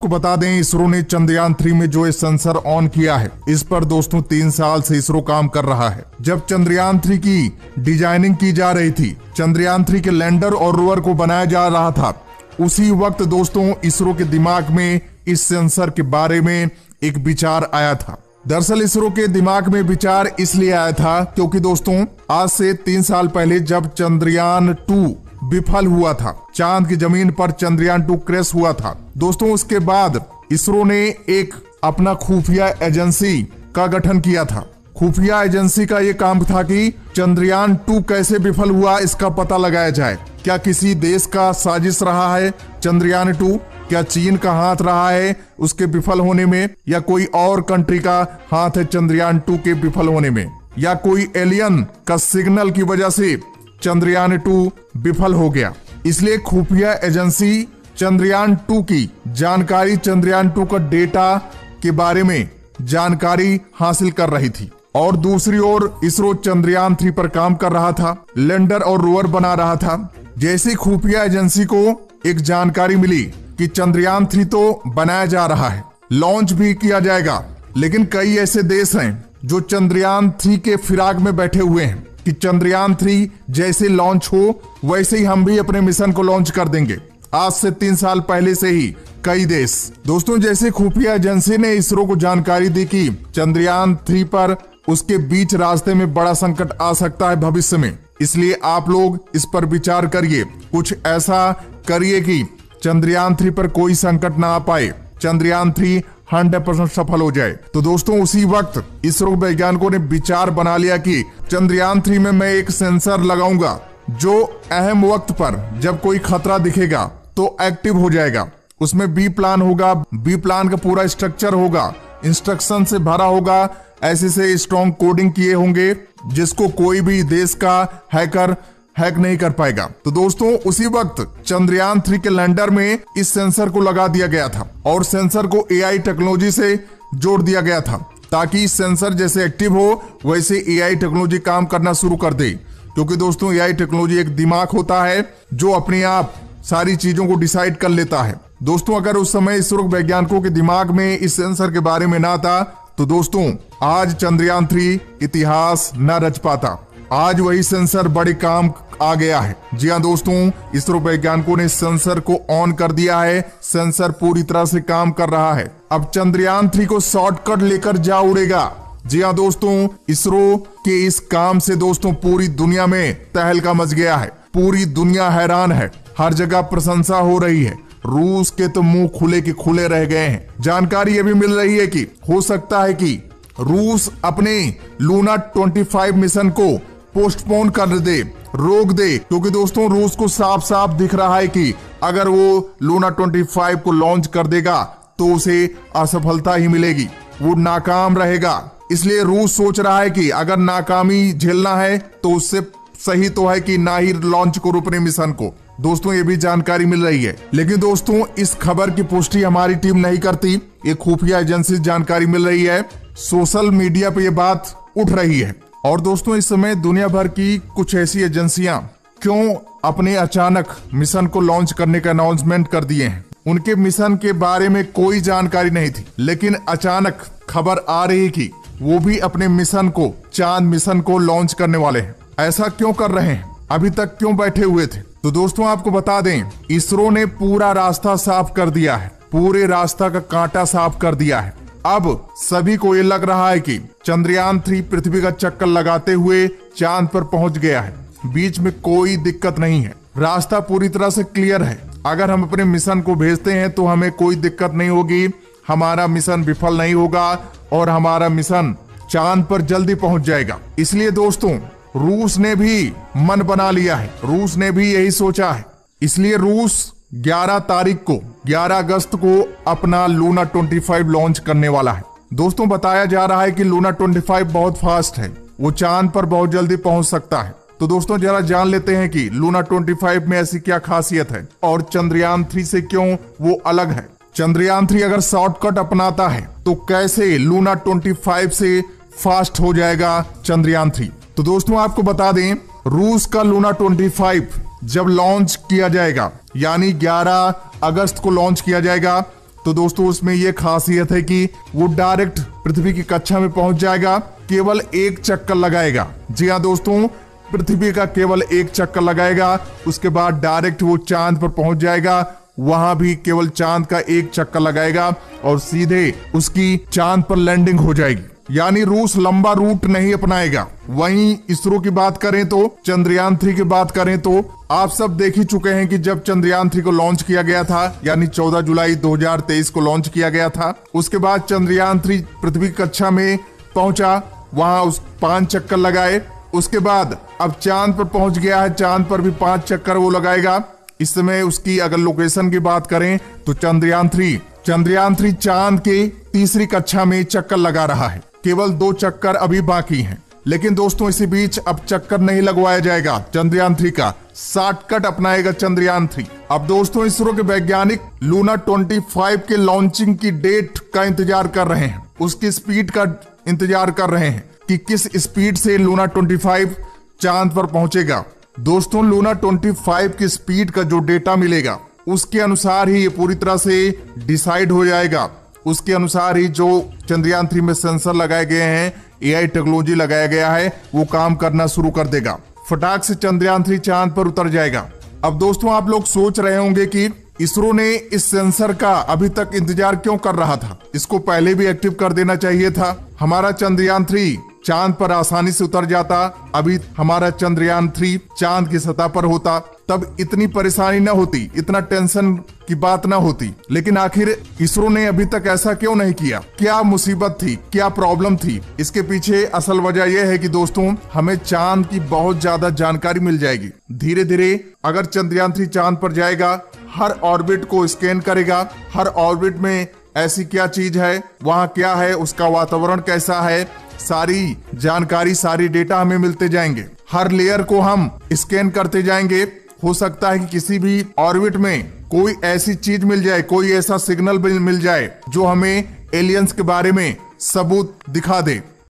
को बता दें, इसरो ने चंद्रयान 3 में जो ये सेंसर ऑन किया है, इस पर दोस्तों 3 साल से इसरो काम कर रहा है। जब चंद्रयान 3 की डिजाइनिंग की जा रही थी, चंद्रयान 3 के लैंडर और रोवर को बनाया जा रहा था, उसी वक्त दोस्तों इसरो के दिमाग में इस सेंसर के बारे में एक विचार आया था। दरअसल इसरो के दिमाग में विचार इसलिए आया था क्योंकि दोस्तों आज से 3 साल पहले जब चंद्रयान 2 विफल हुआ था, चांद की जमीन पर चंद्रयान 2 क्रैश हुआ था दोस्तों, उसके बाद इसरो ने एक अपना खुफिया एजेंसी का गठन किया था। खुफिया एजेंसी का ये काम था कि चंद्रयान 2 कैसे विफल हुआ इसका पता लगाया जाए। क्या किसी देश का साजिश रहा है चंद्रयान 2? क्या चीन का हाथ रहा है उसके विफल होने में, या कोई और कंट्री का हाथ है चंद्रयान 2 के विफल होने में, या कोई एलियन का सिग्नल की वजह से चंद्रयान 2 विफल हो गया? इसलिए खुफिया एजेंसी चंद्रयान 2 की जानकारी, चंद्रयान 2 का डेटा के बारे में जानकारी हासिल कर रही थी, और दूसरी ओर इसरो चंद्रयान 3 पर काम कर रहा था, लैंडर और रोवर बना रहा था। जैसी खुफिया एजेंसी को एक जानकारी मिली कि चंद्रयान 3 तो बनाया जा रहा है, लॉन्च भी किया जाएगा, लेकिन कई ऐसे देश हैं जो चंद्रयान 3 के फिराक में बैठे हुए हैं कि चंद्रयान 3 जैसे लॉन्च हो वैसे ही हम भी अपने मिशन को लॉन्च कर देंगे। आज से 3 साल पहले से ही कई देश दोस्तों, जैसे खुफिया एजेंसी ने इसरो को जानकारी दी कि चंद्रयान 3 पर उसके बीच रास्ते में बड़ा संकट आ सकता है भविष्य में, इसलिए आप लोग इस पर विचार करिए, कुछ ऐसा करिए कि चंद्रयान 3 पर कोई संकट ना आ पाए, चंद्रयान 3 100% सफल हो जाए। तो दोस्तों उसी वक्त इसरो वैज्ञानिकों ने विचार बना लिया कि चंद्रयान 3 में मैं एक सेंसर लगाऊंगा जो अहम वक्त पर जब कोई खतरा दिखेगा तो एक्टिव हो जाएगा। उसमें बी प्लान होगा, बी प्लान का पूरा स्ट्रक्चर होगा, इंस्ट्रक्शन से भरा होगा, ऐसे से स्ट्रॉन्ग कोडिंग किए होंगे जिसको कोई भी देश का हैकर हैक नहीं कर पाएगा। तो दोस्तों उसी वक्त चंद्रयान 3 के लैंडर में इस सेंसर को लगा दिया गया था और सेंसर को एआई टेक्नोलॉजी से जोड़ दिया गया था, ताकि सेंसर जैसे एक्टिव हो वैसे एआई टेक्नोलॉजी काम करना शुरू कर दे। क्योंकि दोस्तों एआई टेक्नोलॉजी एक दिमाग होता है जो अपने आप सारी चीजों को डिसाइड कर लेता है। दोस्तों अगर उस समय इसरो वैज्ञानिकों के दिमाग में इस सेंसर के बारे में ना था तो दोस्तों आज चंद्रयान 3 इतिहास न रच पाता। आज वही सेंसर बड़े काम आ गया है। जी हाँ दोस्तों, इसरो वैज्ञानिकों ने सेंसर को ऑन कर दिया है, सेंसर पूरी तरह से काम कर रहा है। अब चंद्रयान 3 को शॉर्टकट लेकर जा उड़ेगा। जी हाँ दोस्तों, इसरो के इस काम से दोस्तों पूरी दुनिया में तहलका मच गया है, पूरी दुनिया हैरान है, हर जगह प्रशंसा हो रही है। रूस के तो मुंह खुले के खुले रह गए हैं। जानकारी ये भी मिल रही है कि हो सकता है कि रूस अपने लूना 25 मिशन को पोस्टपोन कर दे, रोक दे, क्योंकि दोस्तों रूस को साफ साफ दिख रहा है कि अगर वो लूना 25 को लॉन्च कर देगा तो उसे असफलता ही मिलेगी, वो नाकाम रहेगा। इसलिए रूस सोच रहा है कि अगर नाकामी झेलना है तो उससे सही तो है कि ना ही लॉन्च करो अपने मिशन को। दोस्तों ये भी जानकारी मिल रही है, लेकिन दोस्तों इस खबर की पुष्टि हमारी टीम नहीं करती, ये खुफिया एजेंसी से जानकारी मिल रही है, सोशल मीडिया पे ये बात उठ रही है। और दोस्तों इस समय दुनिया भर की कुछ ऐसी एजेंसियां क्यों अपने अचानक मिशन को लॉन्च करने का अनाउंसमेंट कर दिए हैं। उनके मिशन के बारे में कोई जानकारी नहीं थी, लेकिन अचानक खबर आ रही कि वो भी अपने मिशन को, चांद मिशन को लॉन्च करने वाले हैं। ऐसा क्यों कर रहे हैं, अभी तक क्यों बैठे हुए थे? तो दोस्तों आपको बता दें, इसरो ने पूरा रास्ता साफ कर दिया है, पूरे रास्ता का कांटा साफ कर दिया है। अब सभी को ये लग रहा है कि चंद्रयान 3 पृथ्वी का चक्कर लगाते हुए चांद पर पहुंच गया है, बीच में कोई दिक्कत नहीं है, रास्ता पूरी तरह से क्लियर है। अगर हम अपने मिशन को भेजते हैं तो हमें कोई दिक्कत नहीं होगी, हमारा मिशन विफल नहीं होगा और हमारा मिशन चांद पर जल्दी पहुंच जाएगा। इसलिए दोस्तों रूस ने भी मन बना लिया है, रूस ने भी यही सोचा है। इसलिए रूस 11 तारीख को, 11 अगस्त को अपना लूना 25 लॉन्च करने वाला है। दोस्तों बताया जा रहा है कि लूना 25 बहुत फास्ट है, वो चांद पर बहुत जल्दी पहुंच सकता है। तो दोस्तों जरा जान लेते हैं कि लूना 25 में ऐसी क्या खासियत है और चंद्रयान 3 से क्यों वो अलग है। चंद्रयान 3 अगर शॉर्टकट अपनाता है तो कैसे लूना 25 से फास्ट हो जाएगा चंद्रयान 3। तो दोस्तों आपको बता दें, रूस का लूना 25 जब लॉन्च किया जाएगा, यानी 11 अगस्त को लॉन्च किया जाएगा, तो दोस्तों उसमें यह खासियत है कि वो डायरेक्ट पृथ्वी की कक्षा में पहुंच जाएगा, केवल एक चक्कर लगाएगा। जी हाँ दोस्तों, पृथ्वी का केवल एक चक्कर लगाएगा, उसके बाद डायरेक्ट वो चांद पर पहुंच जाएगा। वहां भी केवल चांद का एक चक्कर लगाएगा और सीधे उसकी चांद पर लैंडिंग हो जाएगी। यानी रूस लंबा रूट नहीं अपनाएगा। वहीं इसरो की बात करें तो, चंद्रयान 3 की बात करें तो आप सब देख ही चुके हैं कि जब चंद्रयान 3 को लॉन्च किया गया था, यानी 14 जुलाई 2023 को लॉन्च किया गया था, उसके बाद चंद्रयान 3 पृथ्वी कक्षा में पहुंचा, वहां उस 5 चक्कर लगाए। उसके बाद अब चांद पर पहुंच गया है, चांद पर भी 5 चक्कर वो लगाएगा। इस समय उसकी अगर लोकेशन की बात करें तो चंद्रयान 3 चांद के तीसरी कक्षा में चक्कर लगा रहा है। केवल 2 चक्कर अभी बाकी हैं। लेकिन दोस्तों इसी बीच अब चक्कर नहीं लगवाया जाएगा चंद्रयान 3 का, शॉर्टकट अपनाएगा चंद्रयान 3। अब दोस्तों इसरो के वैज्ञानिक लूना 25 के लॉन्चिंग की डेट का इंतजार कर रहे हैं, उसकी स्पीड का इंतजार कर रहे हैं कि किस स्पीड से लूना 25 चांद पर पहुंचेगा। दोस्तों लूना 25 की स्पीड का जो डेटा मिलेगा उसके अनुसार ही ये पूरी तरह से डिसाइड हो जाएगा। उसके अनुसार ही जो चंद्रयान 3 में सेंसर लगाए गए हैं, AI टेक्नोलॉजी लगाया गया है, वो काम करना शुरू कर देगा। फटाक से चंद्रयान 3 चांद पर उतर जाएगा। अब दोस्तों आप लोग सोच रहे होंगे कि इसरो ने इस सेंसर का अभी तक इंतजार क्यों कर रहा था, इसको पहले भी एक्टिव कर देना चाहिए था। हमारा चंद्रयान 3 चांद पर आसानी से उतर जाता, अभी हमारा चंद्रयान 3 चांद की सतह पर होता, तब इतनी परेशानी न होती, इतना टेंशन की बात न होती। लेकिन आखिर इसरो ने अभी तक ऐसा क्यों नहीं किया? क्या मुसीबत थी, क्या प्रॉब्लम थी? इसके पीछे असल वजह यह है कि दोस्तों हमें चांद की बहुत ज्यादा जानकारी मिल जाएगी। धीरे धीरे अगर चंद्रयान 3 चांद पर जाएगा, हर ऑर्बिट को स्कैन करेगा, हर ऑर्बिट में ऐसी क्या चीज है, वहां क्या है, उसका वातावरण कैसा है, सारी जानकारी, सारी डेटा हमें मिलते जाएंगे। हर लेयर को हम स्कैन करते जाएंगे। हो सकता है कि किसी भी ऑर्बिट में कोई ऐसी चीज मिल जाए, कोई ऐसा सिग्नल मिल जाए जो हमें एलियंस के बारे में सबूत दिखा दे।